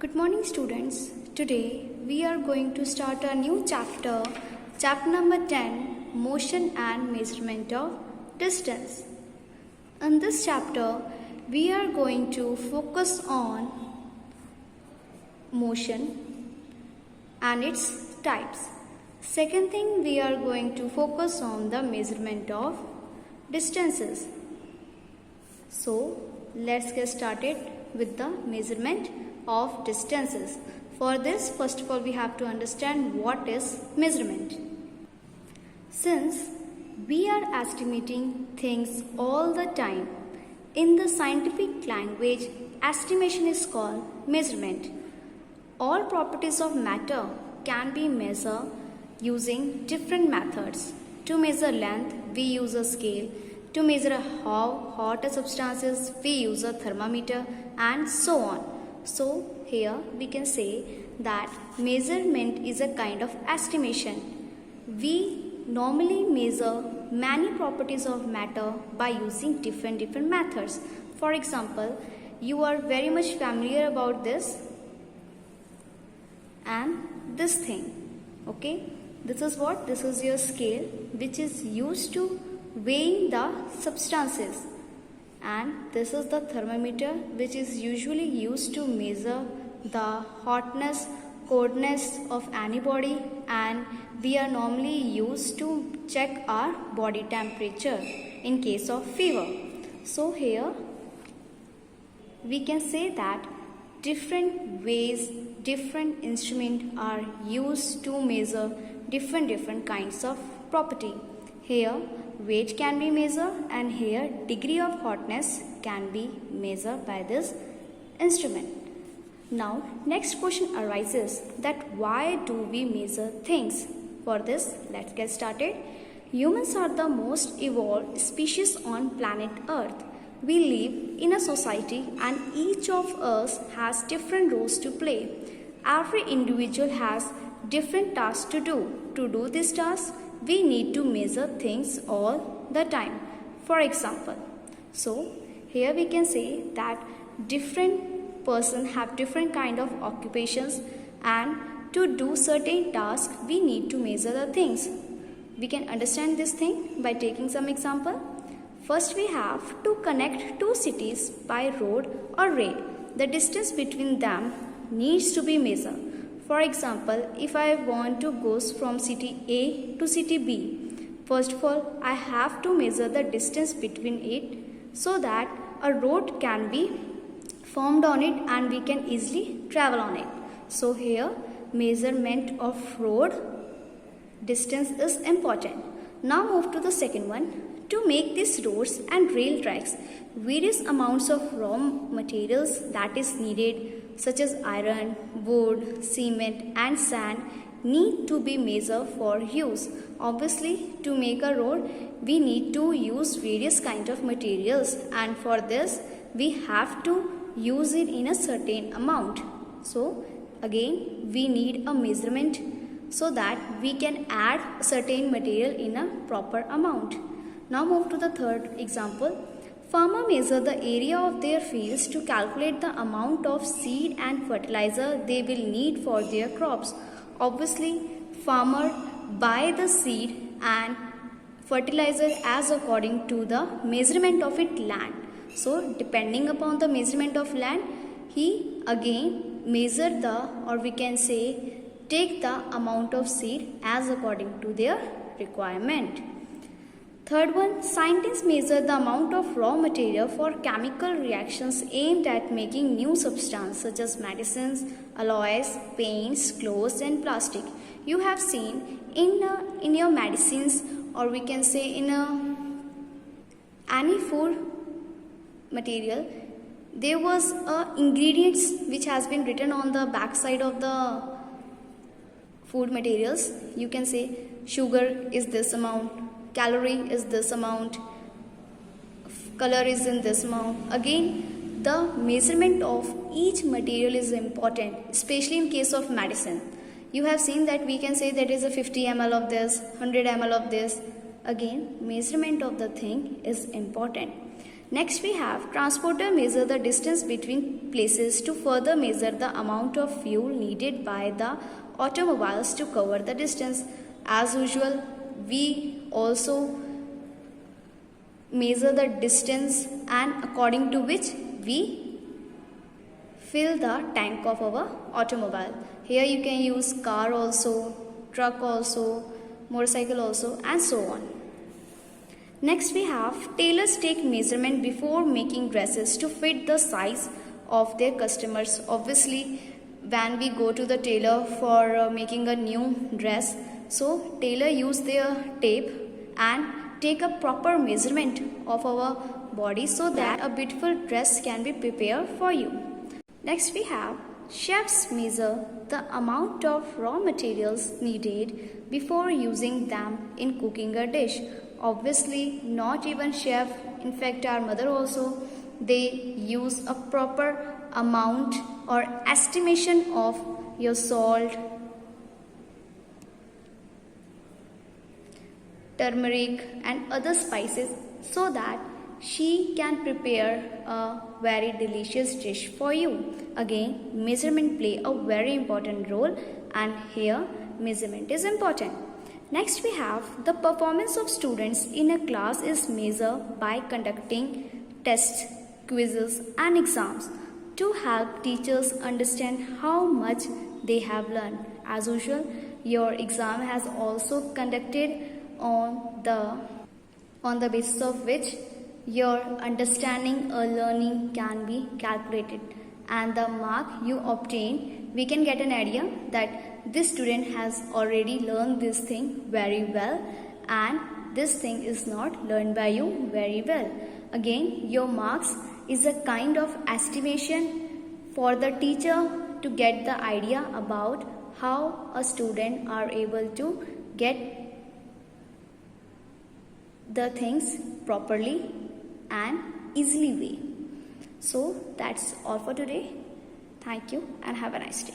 Good morning, students. Today we are going to start a new chapter, chapter number 10, Motion and Measurement of Distance. In this chapter, we are going to focus on motion and its types. Second thing, we are going to focus on the measurement of distances. So, let's get started with the measurement of distances. For this, first of all, we have to understand what is measurement. Since we are estimating things all the time, in the scientific language, estimation is called measurement. All properties of matter can be measured using different methods. To measure length, we use a scale. To measure how hot a substance is, we use a thermometer, and so on. So here we can say that measurement is a kind of estimation. We normally measure many properties of matter by using different methods. For example, you are very much familiar about this and this thing. Okay, this is what? This is your scale which is used to weighing the substances. And this is the thermometer which is usually used to measure the hotness, coldness of any body, and we are normally used to check our body temperature in case of fever. So here we can say that different ways, different instruments are used to measure different kinds of property. Here weight can be measured and here degree of hotness can be measured by this instrument. Now next question arises that why do we measure things? For this, let's get started. Humans are the most evolved species on planet Earth. We live in a society and each of us has different roles to play. Every individual has different tasks to do. To do this task, we need to measure things all the time. For example, so here we can say that different person have different kind of occupations, and to do certain tasks we need to measure the things. We can understand this thing by taking some example. First, we have to connect two cities by road or rail. The distance between them needs to be measured. For example, if I want to go from city A to city B, first of all, I have to measure the distance between it so that a road can be formed on it and we can easily travel on it. So here, measurement of road distance is important. Now move to the second one. To make these roads and rail tracks, various amounts of raw materials that is needed such as iron, wood, cement and sand need to be measured for use. Obviously, to make a road, we need to use various kinds of materials, and for this, we have to use it in a certain amount. So, again, we need a measurement so that we can add a certain material in a proper amount. Now move to the third example. Farmers measure the area of their fields to calculate the amount of seed and fertilizer they will need for their crops. Obviously, farmers buy the seed and fertilizer as according to the measurement of its land. So, depending upon the measurement of land, he again measure the, or we can say take the amount of seed as according to their requirement. Third one, scientists measure the amount of raw material for chemical reactions aimed at making new substances such as medicines, alloys, paints, clothes and plastic. You have seen in your medicines, or we can say in any food material, there was ingredients which has been written on the back side of the food materials. You can say sugar is this amount, calorie is this amount, color is in this amount. Again, the measurement of each material is important, especially in case of medicine. You have seen that we can say that is a 50 ml of this, 100 ml of this. Again, measurement of the thing is important. Next we have transporter measure the distance between places to further measure the amount of fuel needed by the automobiles to cover the distance. As usual, we also measure the distance and according to which we fill the tank of our automobile. Here you can use car also, truck also, motorcycle also, and so on. Next we have tailors take measurement before making dresses to fit the size of their customers. Obviously, when we go to the tailor for making a new dress, so tailor use their tape and take a proper measurement of our body so that a beautiful dress can be prepared for you. Next we have chefs measure the amount of raw materials needed before using them in cooking a dish. Obviously, not even chef, in fact our mother also, they use a proper amount or estimation of your salt, turmeric and other spices so that she can prepare a very delicious dish for you. Again, measurement play a very important role, and here measurement is important. Next we have the performance of students in a class is measured by conducting tests, quizzes and exams to help teachers understand how much they have learned. As usual, your exam has also conducted on the basis of which your understanding or learning can be calculated, and the mark you obtain, we can get an idea that this student has already learned this thing very well and this thing is not learned by you very well. Again, your marks is a kind of estimation for the teacher to get the idea about how a student are able to get the things properly and easily way. So that's all for today. Thank you and have a nice day.